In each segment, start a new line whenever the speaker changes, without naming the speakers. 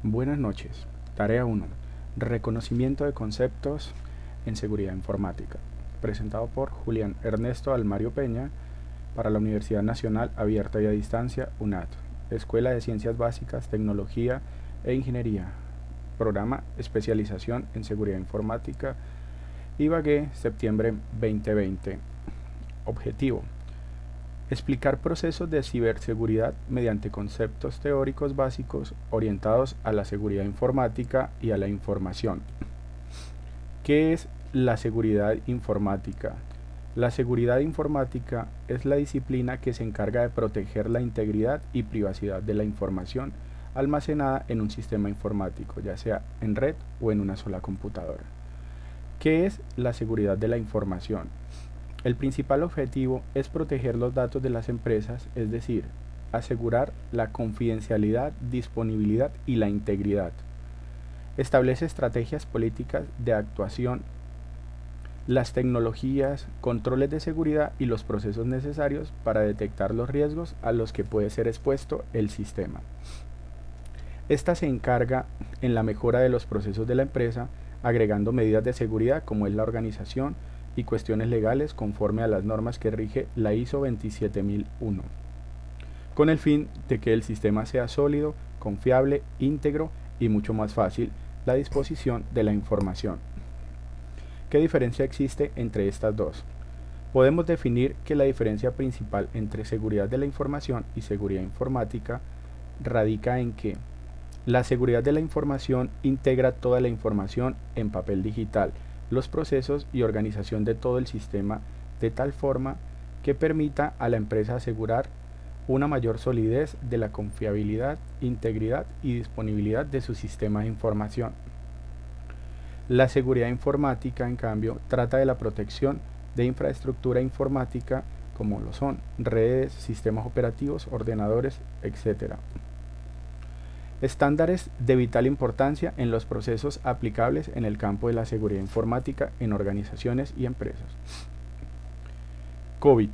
Buenas noches. Tarea 1. Reconocimiento de conceptos en seguridad informática. Presentado por Julián Ernesto Almario Peña para la Universidad Nacional Abierta y a Distancia, UNAD. Escuela de Ciencias Básicas, Tecnología e Ingeniería. Programa Especialización en Seguridad Informática. Ibagué, septiembre 2020. Objetivo: explicar procesos de ciberseguridad mediante conceptos teóricos básicos orientados a la seguridad informática y a la información. ¿Qué es la seguridad informática? La seguridad informática es la disciplina que se encarga de proteger la integridad y privacidad de la información almacenada en un sistema informático, ya sea en red o en una sola computadora. ¿Qué es la seguridad de la información? El principal objetivo es proteger los datos de las empresas, es decir, asegurar la confidencialidad, disponibilidad y la integridad. Establece estrategias políticas de actuación, las tecnologías, controles de seguridad y los procesos necesarios para detectar los riesgos a los que puede ser expuesto el sistema. Esta se encarga en la mejora de los procesos de la empresa, agregando medidas de seguridad como es la organización y cuestiones legales conforme a las normas que rige la ISO 27001, con el fin de que el sistema sea sólido, confiable, íntegro y mucho más fácil la disposición de la información. ¿Qué diferencia existe entre estas dos? Podemos definir que la diferencia principal entre seguridad de la información y seguridad informática radica en que la seguridad de la información integra toda la información en papel digital, los procesos y organización de todo el sistema de tal forma que permita a la empresa asegurar una mayor solidez de la confiabilidad, integridad y disponibilidad de su sistema de información. La seguridad informática, en cambio, trata de la protección de infraestructura informática como lo son redes, sistemas operativos, ordenadores, etc. Estándares de vital importancia en los procesos aplicables en el campo de la seguridad informática en organizaciones y empresas. COVID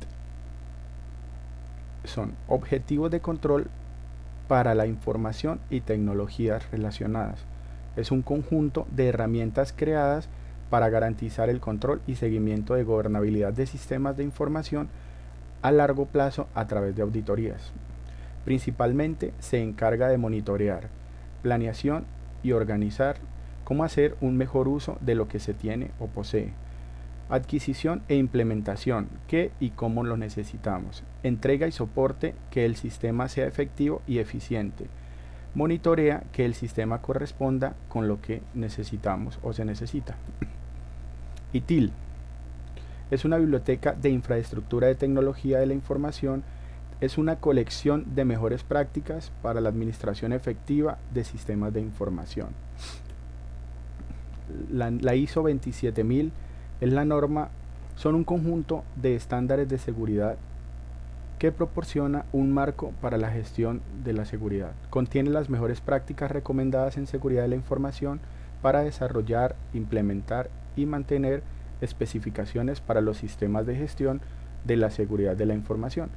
son objetivos de control para la información y tecnologías relacionadas. Es un conjunto de herramientas creadas para garantizar el control y seguimiento de gobernabilidad de sistemas de información a largo plazo a través de auditorías. Principalmente se encarga de monitorear, planeación y organizar cómo hacer un mejor uso de lo que se tiene o posee. Adquisición e implementación, qué y cómo lo necesitamos. Entrega y soporte, que el sistema sea efectivo y eficiente. Monitorea que el sistema corresponda con lo que necesitamos o se necesita. ITIL es una biblioteca de infraestructura de tecnología de la información. Es una colección de mejores prácticas para la administración efectiva de sistemas de información. La ISO 27000 es la norma, son un conjunto de estándares de seguridad que proporciona un marco para la gestión de la seguridad. Contiene las mejores prácticas recomendadas en seguridad de la información para desarrollar, implementar y mantener especificaciones para los sistemas de gestión de la seguridad de la información,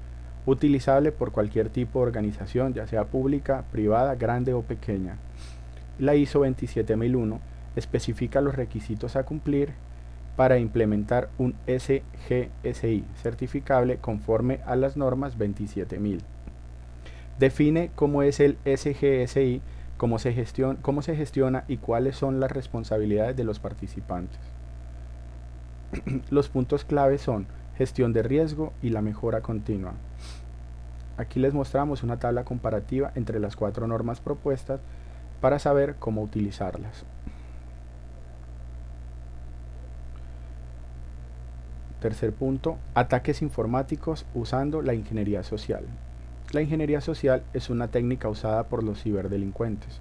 utilizable por cualquier tipo de organización, ya sea pública, privada, grande o pequeña. La ISO 27001 especifica los requisitos a cumplir para implementar un SGSI certificable conforme a las normas 27000. Define cómo es el SGSI, cómo se gestiona y cuáles son las responsabilidades de los participantes. Los puntos clave son gestión de riesgo y la mejora continua. Aquí les mostramos una tabla comparativa entre las 4 normas propuestas para saber cómo utilizarlas. Tercer punto, ataques informáticos usando la ingeniería social. La ingeniería social es una técnica usada por los ciberdelincuentes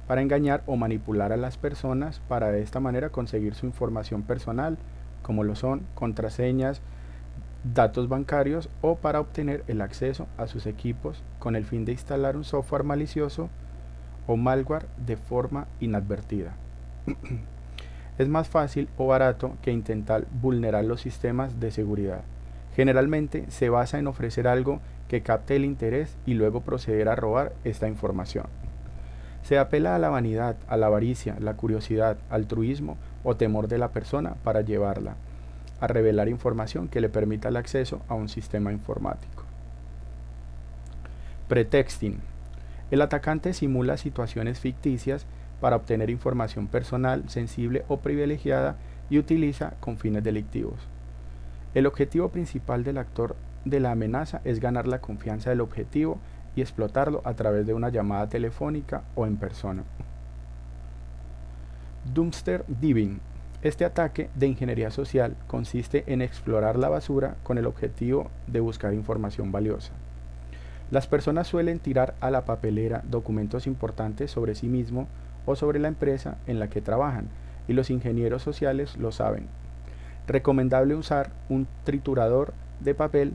para engañar o manipular a las personas para de esta manera conseguir su información personal, como lo son contraseñas, datos bancarios o para obtener el acceso a sus equipos con el fin de instalar un software malicioso o malware de forma inadvertida. Es más fácil o barato que intentar vulnerar los sistemas de seguridad. Generalmente se basa en ofrecer algo que capte el interés y luego proceder a robar esta información. Se apela a la vanidad, a la avaricia, la curiosidad, altruismo o temor de la persona para llevarla a revelar información que le permita el acceso a un sistema informático. Pretexting. El atacante simula situaciones ficticias para obtener información personal, sensible o privilegiada y utiliza con fines delictivos. El objetivo principal del actor de la amenaza es ganar la confianza del objetivo y explotarlo a través de una llamada telefónica o en persona. Dumpster diving. Este ataque de ingeniería social consiste en explorar la basura con el objetivo de buscar información valiosa. Las personas suelen tirar a la papelera documentos importantes sobre sí mismo o sobre la empresa en la que trabajan, y los ingenieros sociales lo saben. Recomendable usar un triturador de papel,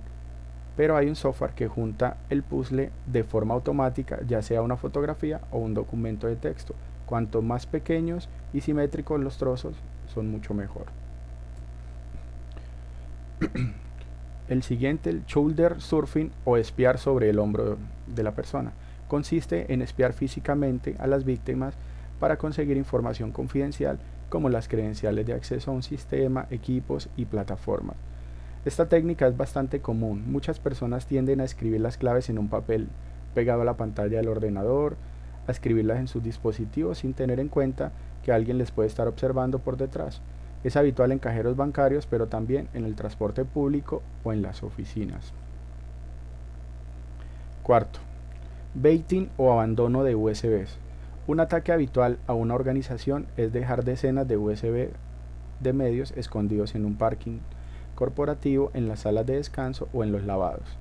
pero hay un software que junta el puzzle de forma automática, ya sea una fotografía o un documento de texto. Cuanto más pequeños y simétricos los trozos, son mucho mejor. El siguiente, el shoulder surfing o espiar sobre el hombro de la persona, consiste en espiar físicamente a las víctimas para conseguir información confidencial como las credenciales de acceso a un sistema, equipos y plataformas. Esta técnica es bastante común. Muchas personas tienden a escribir las claves en un papel pegado a la pantalla del ordenador, a escribirlas en sus dispositivos sin tener en cuenta que alguien les puede estar observando por detrás. Es habitual en cajeros bancarios, pero también en el transporte público o en las oficinas. Cuarto, baiting o abandono de USBs. Un ataque habitual a una organización es dejar decenas de USB de medios escondidos en un parking corporativo, en las salas de descanso o en los lavados.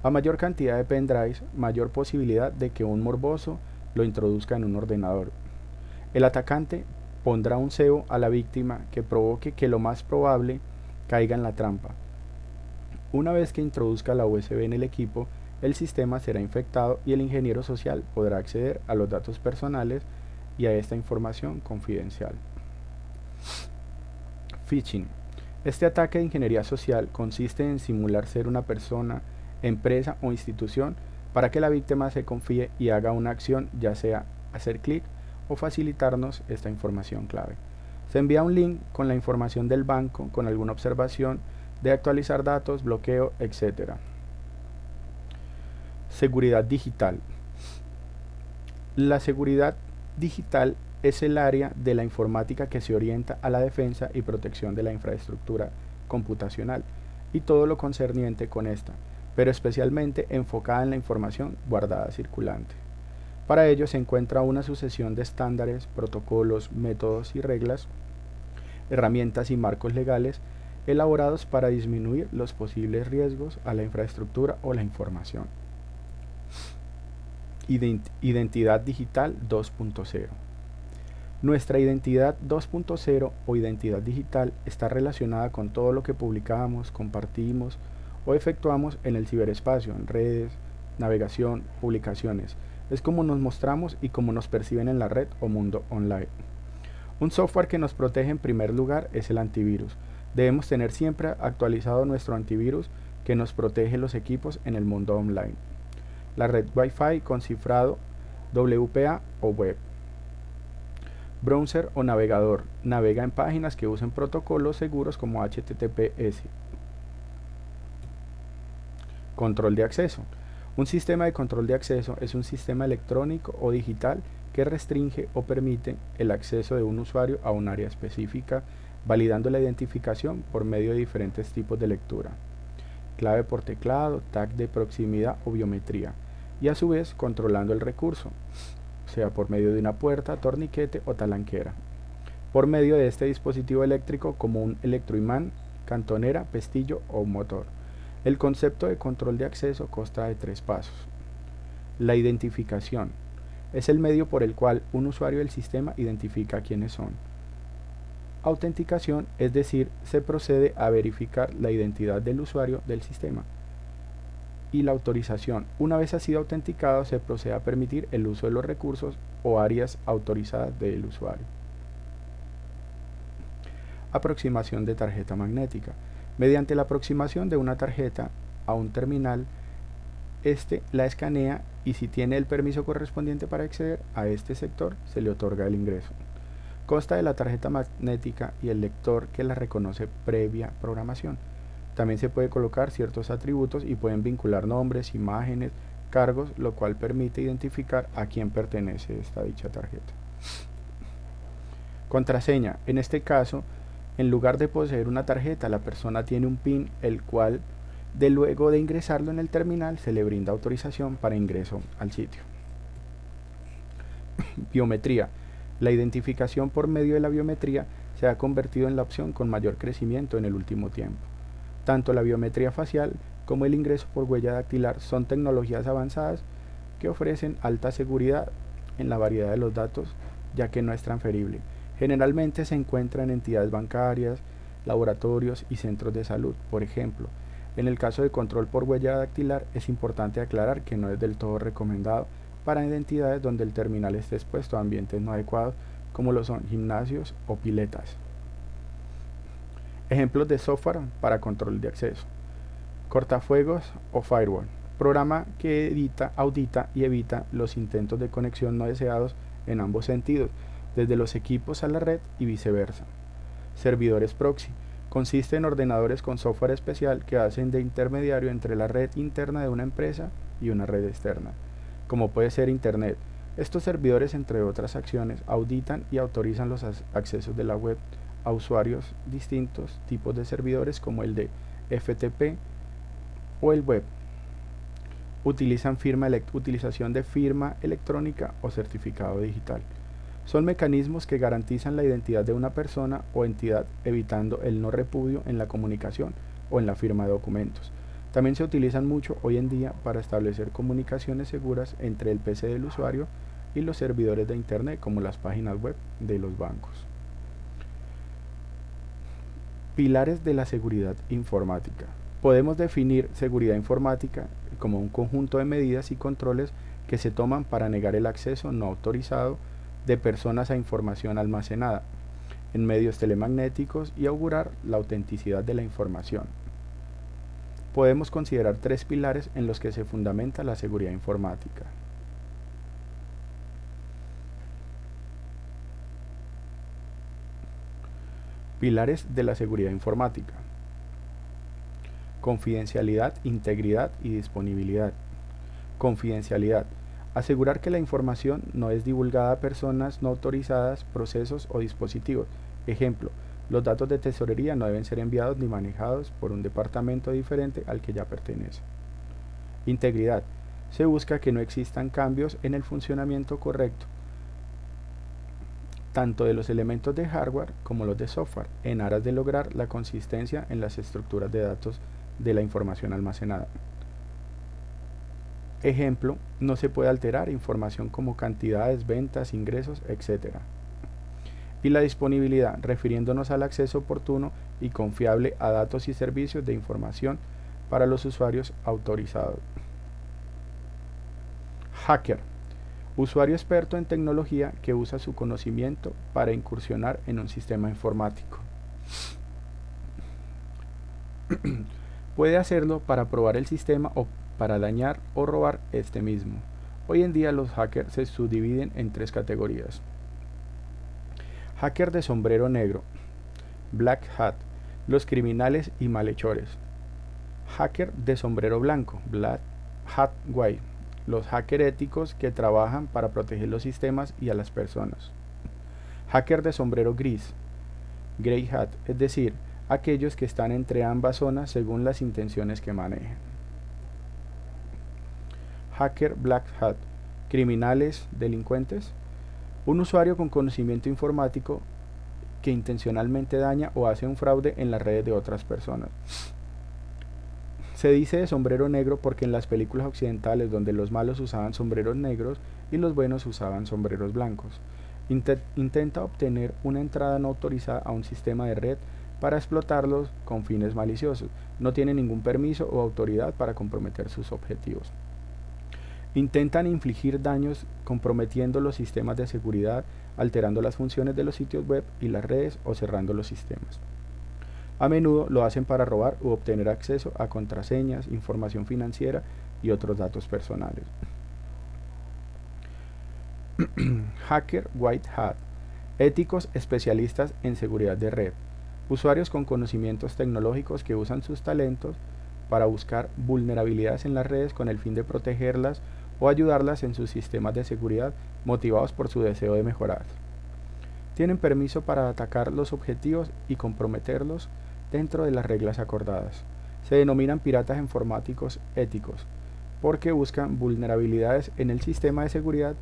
A mayor cantidad de pendrives, mayor posibilidad de que un morboso lo introduzca en un ordenador. El atacante pondrá un cebo a la víctima que provoque que lo más probable caiga en la trampa. Una vez que introduzca la USB en el equipo, el sistema será infectado y el ingeniero social podrá acceder a los datos personales y a esta información confidencial. Phishing. Este ataque de ingeniería social consiste en simular ser una persona, empresa o institución para que la víctima se confíe y haga una acción, ya sea hacer clic o facilitarnos esta información clave. Se envía un link con la información del banco, con alguna observación de actualizar datos, bloqueo, etc. Seguridad digital. La seguridad digital es el área de la informática que se orienta a la defensa y protección de la infraestructura computacional y todo lo concerniente con esta, pero especialmente enfocada en la información guardada circulante. Para ello se encuentra una sucesión de estándares, protocolos, métodos y reglas, herramientas y marcos legales elaborados para disminuir los posibles riesgos a la infraestructura o la información. Identidad digital 2.0. Nuestra identidad 2.0 o identidad digital está relacionada con todo lo que publicamos, compartimos o efectuamos en el ciberespacio, en redes, navegación, publicaciones. Es como nos mostramos y cómo nos perciben en la red o mundo online. Un software que nos protege en primer lugar es el antivirus. Debemos tener siempre actualizado nuestro antivirus que nos protege los equipos en el mundo online. La red Wi-Fi con cifrado WPA o web. Browser o navegador. Navega en páginas que usen protocolos seguros como HTTPS. Control de acceso. Un sistema de control de acceso es un sistema electrónico o digital que restringe o permite el acceso de un usuario a un área específica, validando la identificación por medio de diferentes tipos de lectura, clave por teclado, tag de proximidad o biometría, y a su vez controlando el recurso, sea por medio de una puerta, torniquete o talanquera, por medio de este dispositivo eléctrico como un electroimán, cantonera, pestillo o motor. El concepto de control de acceso consta de 3 pasos. La identificación es el medio por el cual un usuario del sistema identifica quiénes son. Autenticación, es decir, se procede a verificar la identidad del usuario del sistema. Y la autorización, una vez ha sido autenticado, se procede a permitir el uso de los recursos o áreas autorizadas del usuario. Aproximación de tarjeta magnética. Mediante la aproximación de una tarjeta a un terminal, Este la escanea y si tiene el permiso correspondiente para acceder a este sector, se le otorga el ingreso. Consta de la tarjeta magnética y el lector que la reconoce previa programación. También se puede colocar ciertos atributos y pueden vincular nombres, imágenes, cargos, lo cual permite identificar a quién pertenece dicha tarjeta. Contraseña. En este caso, en lugar de poseer una tarjeta, la persona tiene un PIN, el cual, luego de ingresarlo en el terminal, se le brinda autorización para ingreso al sitio. Biometría. La identificación por medio de la biometría se ha convertido en la opción con mayor crecimiento en el último tiempo. Tanto la biometría facial como el ingreso por huella dactilar son tecnologías avanzadas que ofrecen alta seguridad en la variedad de los datos, ya que no es transferible. Generalmente se encuentra en entidades bancarias, laboratorios y centros de salud. Por ejemplo, en el caso de control por huella dactilar, es importante aclarar que no es del todo recomendado para identidades donde el terminal esté expuesto a ambientes no adecuados, como lo son gimnasios o piletas. Ejemplos de software para control de acceso: cortafuegos o firewall, programa que audita y evita los intentos de conexión no deseados en ambos sentidos, desde los equipos a la red y viceversa. Servidores proxy, consiste en ordenadores con software especial que hacen de intermediario entre la red interna de una empresa y una red externa, como puede ser Internet. Estos servidores, entre otras acciones, auditan y autorizan los accesos de la web a usuarios distintos tipos de servidores como el de FTP o el web. Utilización de firma electrónica o certificado digital. Son mecanismos que garantizan la identidad de una persona o entidad, evitando el no repudio en la comunicación o en la firma de documentos. También se utilizan mucho hoy en día para establecer comunicaciones seguras entre el PC del usuario y los servidores de Internet, como las páginas web de los bancos. Pilares de la seguridad informática. Podemos definir seguridad informática como un conjunto de medidas y controles que se toman para negar el acceso no autorizado de personas a información almacenada en medios telemagnéticos y augurar la autenticidad de la información. Podemos considerar 3 pilares en los que se fundamenta la seguridad informática. Pilares de la seguridad informática: confidencialidad, integridad y disponibilidad. Confidencialidad: asegurar que la información no es divulgada a personas no autorizadas, procesos o dispositivos. Ejemplo, los datos de tesorería no deben ser enviados ni manejados por un departamento diferente al que ya pertenece. Integridad: se busca que no existan cambios en el funcionamiento correcto, tanto de los elementos de hardware como los de software, en aras de lograr la consistencia en las estructuras de datos de la información almacenada. Ejemplo, no se puede alterar información como cantidades, ventas, ingresos, etc. Y la disponibilidad, refiriéndonos al acceso oportuno y confiable a datos y servicios de información para los usuarios autorizados. Hacker: usuario experto en tecnología que usa su conocimiento para incursionar en un sistema informático. Puede hacerlo para probar el sistema o para dañar o robar este mismo. Hoy en día los hackers se subdividen en 3 categorías. Hacker de sombrero negro, Black Hat, los criminales y malhechores. Hacker de sombrero blanco, Black Hat White, los hackers éticos que trabajan para proteger los sistemas y a las personas. Hacker de sombrero gris, Grey Hat, es decir, aquellos que están entre ambas zonas según las intenciones que manejen. Hacker Black Hat, criminales, delincuentes, un usuario con conocimiento informático que intencionalmente daña o hace un fraude en las redes de otras personas. Se dice de sombrero negro porque en las películas occidentales donde los malos usaban sombreros negros y los buenos usaban sombreros blancos, intenta obtener una entrada no autorizada a un sistema de red para explotarlos con fines maliciosos. No tiene ningún permiso o autoridad para comprometer sus objetivos. Intentan infligir daños comprometiendo los sistemas de seguridad, alterando las funciones de los sitios web y las redes o cerrando los sistemas. A menudo lo hacen para robar u obtener acceso a contraseñas, información financiera y otros datos personales. Hacker White Hat. Éticos especialistas en seguridad de red. Usuarios con conocimientos tecnológicos que usan sus talentos para buscar vulnerabilidades en las redes con el fin de protegerlas o ayudarlas en sus sistemas de seguridad motivados por su deseo de mejorar. Tienen permiso para atacar los objetivos y comprometerlos dentro de las reglas acordadas. Se denominan piratas informáticos éticos porque buscan vulnerabilidades en el sistema de seguridad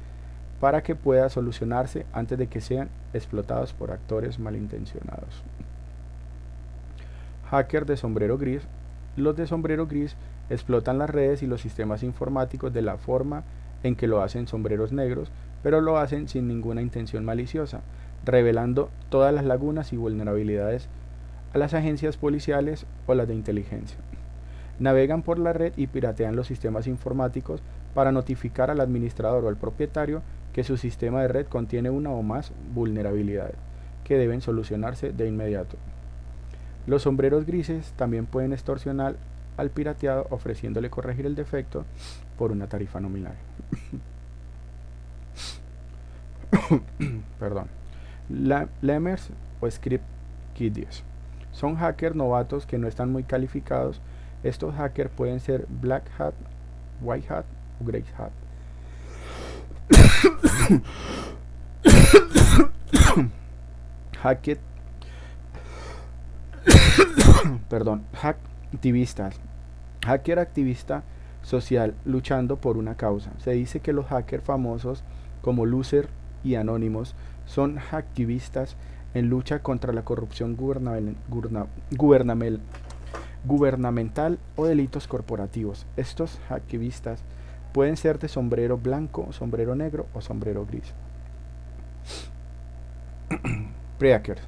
para que pueda solucionarse antes de que sean explotados por actores malintencionados. Hacker de sombrero gris. Los de sombrero gris explotan las redes y los sistemas informáticos de la forma en que lo hacen sombreros negros, pero lo hacen sin ninguna intención maliciosa, revelando todas las lagunas y vulnerabilidades a las agencias policiales o las de inteligencia. Navegan por la red y piratean los sistemas informáticos para notificar al administrador o al propietario que su sistema de red contiene una o más vulnerabilidades que deben solucionarse de inmediato. Los sombreros grises también pueden extorsionar al pirateado ofreciéndole corregir el defecto por una tarifa nominal. Perdón. Lemers o Script Kiddies son hackers novatos que no están muy calificados. Estos hackers pueden ser Black Hat, White Hat o Grey Hat. Hacktivistas. Hacker activista social luchando por una causa. Se dice que los hackers famosos como Loser y Anonymous son hacktivistas en lucha contra la corrupción gubernamental o delitos corporativos. Estos hacktivistas pueden ser de sombrero blanco, sombrero negro o sombrero gris. Crackers.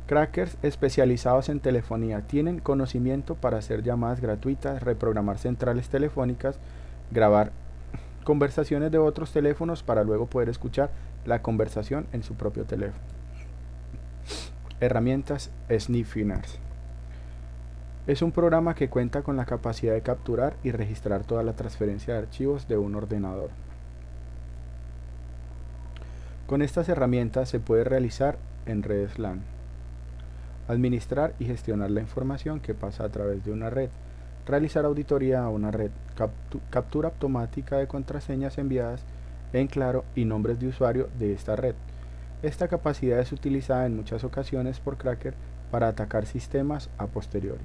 Crackers especializados en telefonía tienen conocimiento para hacer llamadas gratuitas, reprogramar centrales telefónicas, grabar conversaciones de otros teléfonos para luego poder escuchar la conversación en su propio teléfono. Herramientas Sniffers. Es un programa que cuenta con la capacidad de capturar y registrar toda la transferencia de archivos de un ordenador. Con estas herramientas se puede realizar en redes LAN. Administrar y gestionar la información que pasa a través de una red, realizar auditoría a una red, captura automática de contraseñas enviadas en claro y nombres de usuario de esta red. Esta capacidad es utilizada en muchas ocasiones por crackers para atacar sistemas a posteriori.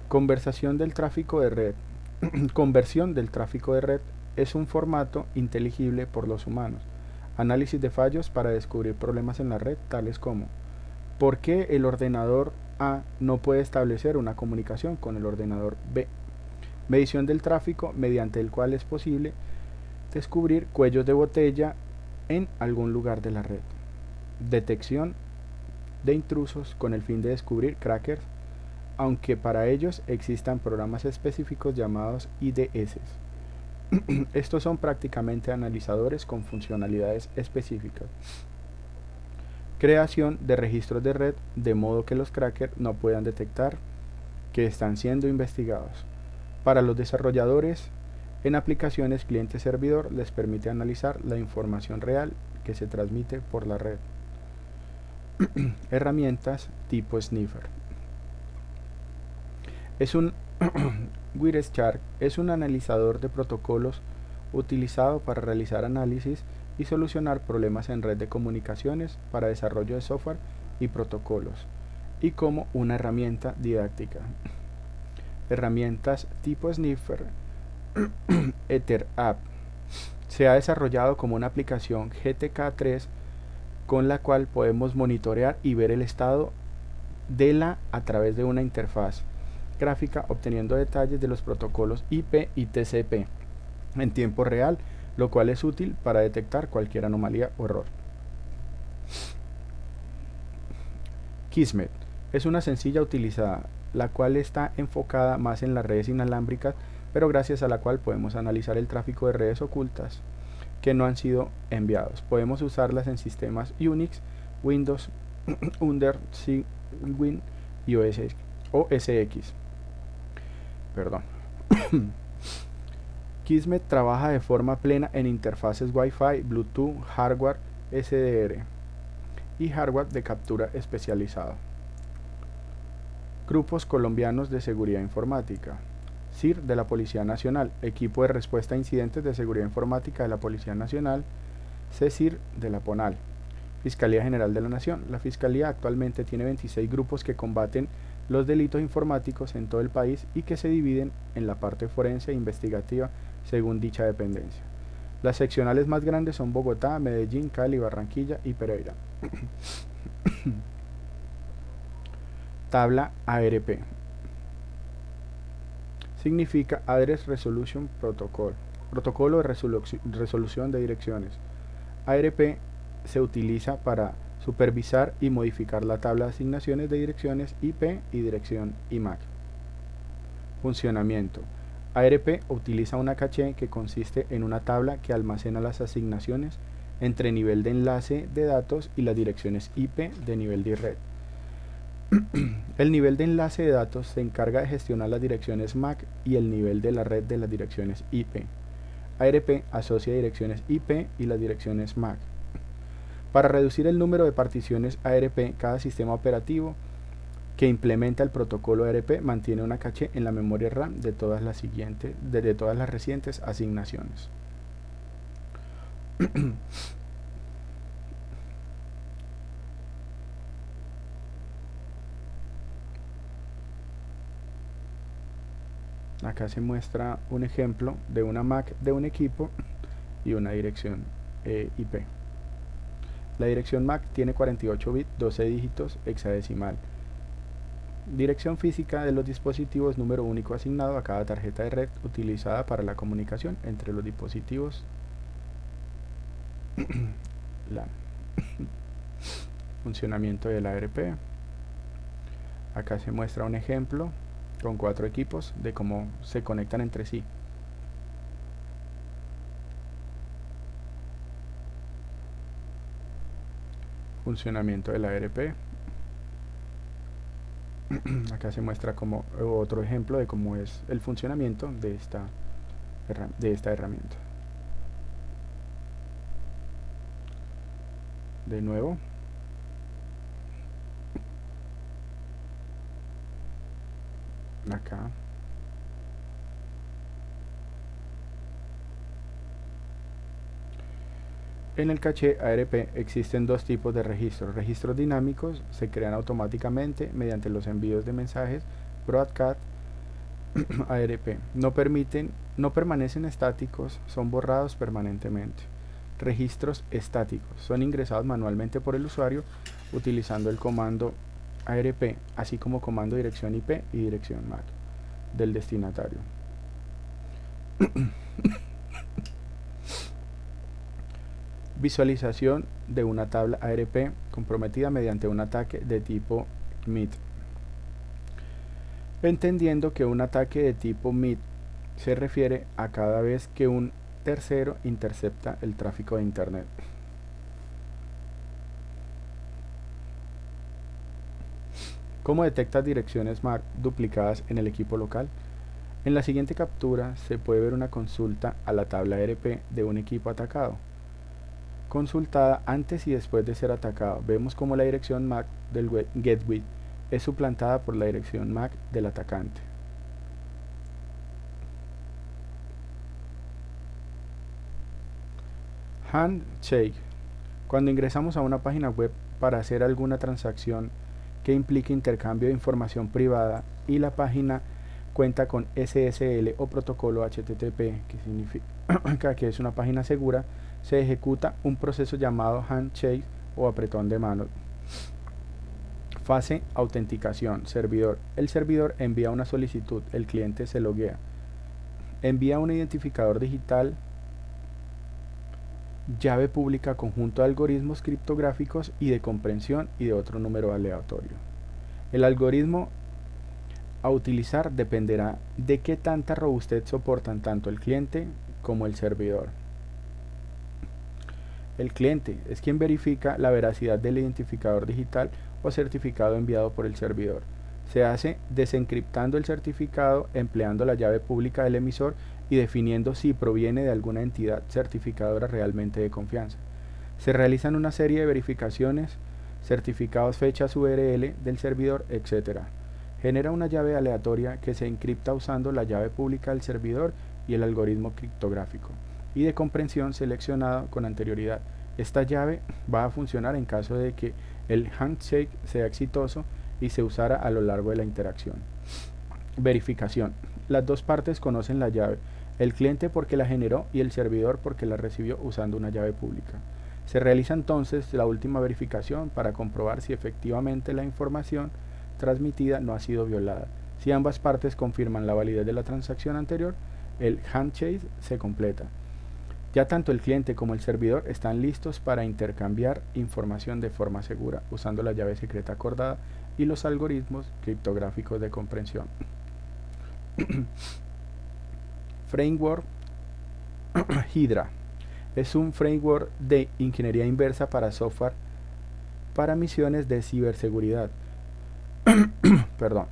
Conversión del tráfico de red. Conversión del tráfico de red es un formato inteligible por los humanos. Análisis de fallos para descubrir problemas en la red, tales como ¿por qué el ordenador A no puede establecer una comunicación con el ordenador B? Medición del tráfico mediante el cual es posible descubrir cuellos de botella en algún lugar de la red. Detección de intrusos con el fin de descubrir crackers, aunque para ellos existan programas específicos llamados IDS. Estos son prácticamente analizadores con funcionalidades específicas. Creación de registros de red de modo que los crackers no puedan detectar que están siendo investigados. Para los desarrolladores en aplicaciones cliente-servidor les permite analizar la información real que se transmite por la red. Herramientas tipo Sniffer. Wireshark es un analizador de protocolos utilizado para realizar análisis y solucionar problemas en red de comunicaciones para desarrollo de software y protocolos, y como una herramienta didáctica. Herramientas tipo Sniffer. EtherApp se ha desarrollado como una aplicación GTK3 con la cual podemos monitorear y ver el estado de la a través de una interfaz gráfica, obteniendo detalles de los protocolos IP y TCP en tiempo real, lo cual es útil para detectar cualquier anomalía o error. Kismet es una sencilla utilizada, la cual está enfocada más en las redes inalámbricas, pero gracias a la cual podemos analizar el tráfico de redes ocultas que no han sido enviados. Podemos usarlas en sistemas Unix, Windows, Under, Win y OS X. Perdón. Kismet trabaja de forma plena en interfaces Wi-Fi, Bluetooth, hardware SDR y hardware de captura especializado. Grupos colombianos de seguridad informática. CIR de la Policía Nacional, Equipo de Respuesta a Incidentes de Seguridad Informática de la Policía Nacional, CECIR de la PONAL. Fiscalía General de la Nación. La Fiscalía actualmente tiene 26 grupos que combaten los delitos informáticos en todo el país y que se dividen en la parte forense e investigativa según dicha dependencia. Las seccionales más grandes son Bogotá, Medellín, Cali, Barranquilla y Pereira. Tabla ARP. Significa Address Resolution Protocol, protocolo de resolución de direcciones. ARP se utiliza para supervisar y modificar la tabla de asignaciones de direcciones IP y dirección IMAC. Funcionamiento. ARP utiliza una caché que consiste en una tabla que almacena las asignaciones entre nivel de enlace de datos y las direcciones IP de nivel de red. El nivel de enlace de datos se encarga de gestionar las direcciones MAC y el nivel de la red de las direcciones IP. ARP asocia direcciones IP y las direcciones MAC. Para reducir el número de particiones ARP, cada sistema operativo que implementa el protocolo ARP mantiene una caché en la memoria RAM de todas las recientes asignaciones. Acá se muestra un ejemplo de una MAC de un equipo y una dirección IP. La dirección MAC tiene 48 bits, 12 dígitos, hexadecimal. Dirección física de los dispositivos, número único asignado a cada tarjeta de red utilizada para la comunicación entre los dispositivos LAN. Funcionamiento de la ARP. Acá se muestra un ejemplo con 4 equipos de cómo se conectan entre sí. Funcionamiento de la ARP. Acá se muestra como otro ejemplo de cómo es el funcionamiento de esta herramienta. De nuevo. Acá. En el caché ARP existen dos tipos de registros. Registros dinámicos se crean automáticamente mediante los envíos de mensajes broadcast ARP. No permanecen estáticos, son borrados permanentemente. Registros estáticos son ingresados manualmente por el usuario utilizando el comando ARP, así como comando dirección IP y dirección MAC del destinatario. Visualización de una tabla ARP comprometida mediante un ataque de tipo MIT. Entendiendo que un ataque de tipo MIT se refiere a cada vez que un tercero intercepta el tráfico de Internet. ¿Cómo detectas direcciones MAC duplicadas en el equipo local? En la siguiente captura se puede ver una consulta a la tabla ARP de un equipo atacado. Consultada antes y después de ser atacado, vemos como la dirección MAC del gateway es suplantada por la dirección MAC del atacante. Handshake. Cuando ingresamos a una página web para hacer alguna transacción que implique intercambio de información privada y la página cuenta con SSL o protocolo HTTP, que significa que es una página segura, se ejecuta un proceso llamado handshake o apretón de mano. Fase autenticación. Servidor. El servidor envía una solicitud, el cliente se loguea. Envía un identificador digital, llave pública, conjunto de algoritmos criptográficos y de comprensión y de otro número aleatorio. El algoritmo a utilizar dependerá de qué tanta robustez soportan tanto el cliente como el servidor. El cliente es quien verifica la veracidad del identificador digital o certificado enviado por el servidor. Se hace desencriptando el certificado empleando la llave pública del emisor y definiendo si proviene de alguna entidad certificadora realmente de confianza. Se realizan una serie de verificaciones, certificados, fechas URL del servidor, etc. Genera una llave aleatoria que se encripta usando la llave pública del servidor y el algoritmo criptográfico y de comprensión seleccionado con anterioridad. Esta llave va a funcionar en caso de que el handshake sea exitoso y se usara a lo largo de la interacción. Verificación. Las dos partes conocen la llave, el cliente porque la generó y el servidor porque la recibió usando una llave pública. Se realiza entonces la última verificación para comprobar si efectivamente la información transmitida no ha sido violada. Si ambas partes confirman la validez de la transacción anterior, el handshake se completa. Ya tanto el cliente como el servidor están listos para intercambiar información de forma segura usando la llave secreta acordada y los algoritmos criptográficos de comprensión. Framework Hydra es un framework de ingeniería inversa para software para misiones de ciberseguridad. Perdón.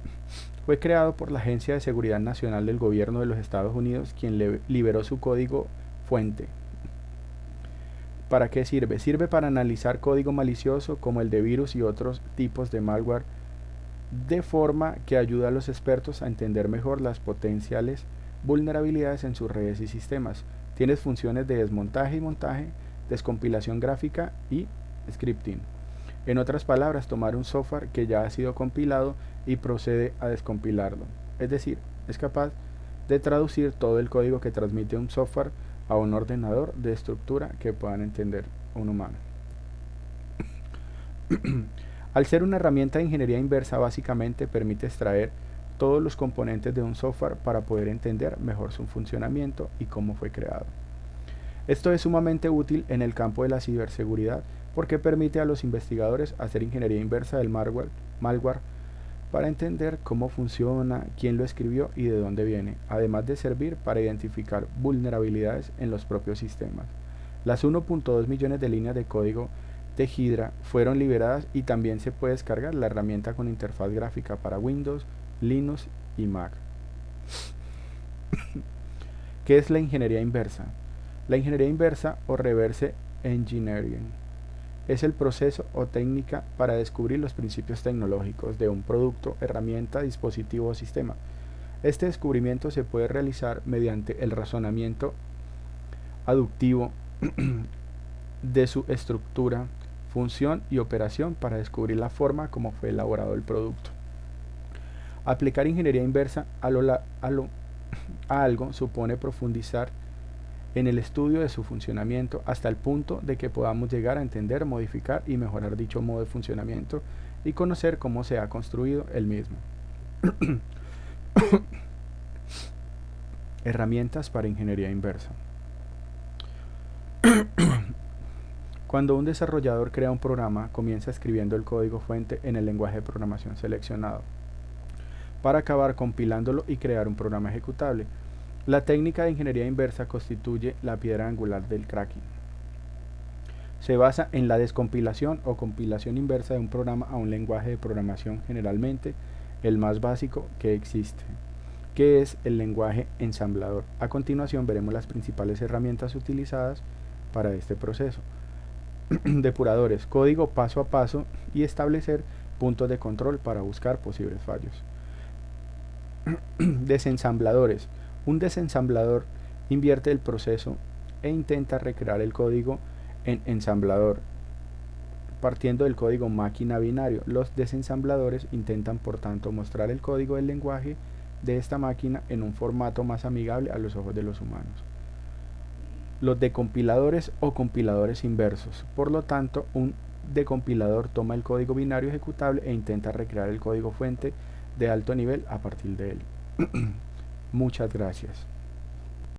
Fue creado por la Agencia de Seguridad Nacional del Gobierno de los Estados Unidos, quien liberó su código fuente. ¿Para qué sirve? Sirve para analizar código malicioso como el de virus y otros tipos de malware, de forma que ayuda a los expertos a entender mejor las potenciales vulnerabilidades en sus redes y sistemas. Tiene funciones de desmontaje y montaje, descompilación gráfica y scripting. En otras palabras, tomar un software que ya ha sido compilado y procede a descompilarlo. Es decir, es capaz de traducir todo el código que transmite un software a un ordenador de estructura que puedan entender un humano. Al ser una herramienta de ingeniería inversa, básicamente permite extraer todos los componentes de un software para poder entender mejor su funcionamiento y cómo fue creado. Esto es sumamente útil en el campo de la ciberseguridad porque permite a los investigadores hacer ingeniería inversa del malware para entender cómo funciona, quién lo escribió y de dónde viene, además de servir para identificar vulnerabilidades en los propios sistemas. Las 1.2 millones de líneas de código de Hydra fueron liberadas y también se puede descargar la herramienta con interfaz gráfica para Windows, Linux y Mac. ¿Qué es la ingeniería inversa? La ingeniería inversa o reverse engineering es el proceso o técnica para descubrir los principios tecnológicos de un producto, herramienta, dispositivo o sistema. Este descubrimiento se puede realizar mediante el razonamiento aductivo de su estructura, función y operación para descubrir la forma como fue elaborado el producto. Aplicar ingeniería inversa a algo supone profundizar en el estudio de su funcionamiento hasta el punto de que podamos llegar a entender, modificar y mejorar dicho modo de funcionamiento y conocer cómo se ha construido el mismo. Herramientas para ingeniería inversa. Cuando un desarrollador crea un programa, comienza escribiendo el código fuente en el lenguaje de programación seleccionado, para acabar compilándolo y crear un programa ejecutable. La técnica de ingeniería inversa constituye la piedra angular del cracking. Se basa en la descompilación o compilación inversa de un programa a un lenguaje de programación, generalmente el más básico que existe, que es el lenguaje ensamblador. A continuación veremos las principales herramientas utilizadas para este proceso. Depuradores, código paso a paso y establecer puntos de control para buscar posibles fallos. Desensambladores. Un desensamblador invierte el proceso e intenta recrear el código en ensamblador, partiendo del código máquina binario. Los desensambladores intentan, por tanto, mostrar el código del lenguaje de esta máquina en un formato más amigable a los ojos de los humanos. Los decompiladores o compiladores inversos. Por lo tanto, un decompilador toma el código binario ejecutable e intenta recrear el código fuente de alto nivel a partir de él. Muchas gracias.